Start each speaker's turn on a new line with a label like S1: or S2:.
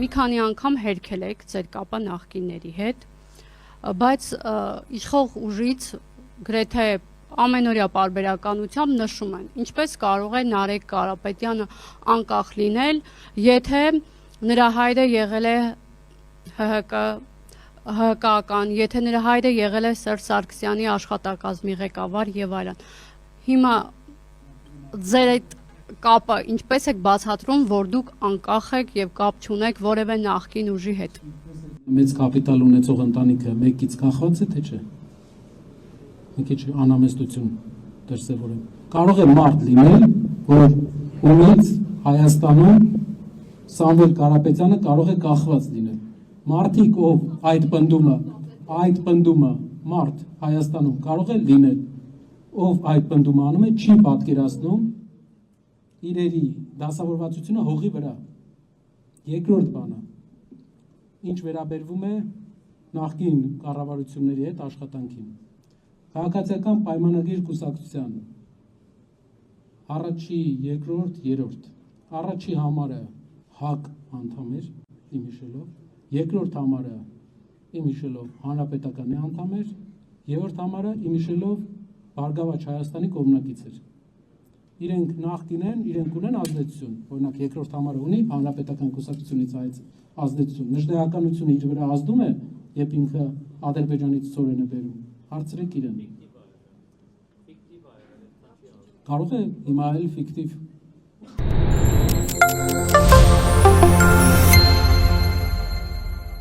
S1: մի քանի անգամ հերքել եք ձեր կապը նախկինների հետ, բայց իշխող ուժից գրեթե ամենօրյա պարբերականությամբ նշում են, ինչպես կարող է Նարեկ Կարապետյանը անկախ լինել, եթե նրա հայրը եղել է ՀՀԿ-ական, եթե նրա հայրը եղել է Սերժ Սարգսյանի աշխատակազմի ղեկավար եւ այլն։ Հիմա ձեր այդ կապը ինչպես եք բացատրում, որ դուք անկախ եք եւ կապ չունեք որևէ նախկին ուժի հետ։
S2: Մեծ կապիտալ ունեցող ընտանիքը մեկից կախված է, թե չէ։ Մի քիչ անհամեստություն դրսևորեմ։ Կարող է մարդ լինել, որ ումից Հայաստանում Սամվել Կարապետյանը կարող է կախված լինել։ Մարդիկ, ով այդ պնդումը մարդ Հայաստանում կարող է լինել, ով այդ պնդումը անում է, չի պատկերացնում իրերի դասավորվածությունը հողի վրա։ Երկրորդ բանը, ինչ վերաբերվում է նախկին կառավարությունների հետ աշխատանքին։ Քաղաքացիական պայմանագիր կուսակցության առաջի, երկրորդ, երրորդ։ Առաջի համարը ՀԱԿ անդամ էր, իմ հիշելով, երկրորդ համարը իմ հիշելով Հանրապետականի անդամ էր, երրորդ համարը իմ հիշելով Բարգավաճ Հայաստանի կողմնակից էր։ Իրենք նախկին են, իրենք ունեն ազդեցություն, օրինակ երկրորդ համարը ունի Հանրապետական կուսակցությունից այդ ազդեցություն, նժդեականությունը իր վրա ազդում է, երբ ինքը Ադրբեջանից ծորեն է բերում, հարցրեք իրեն։ Կարող է հիմա էլ ֆիկտիվ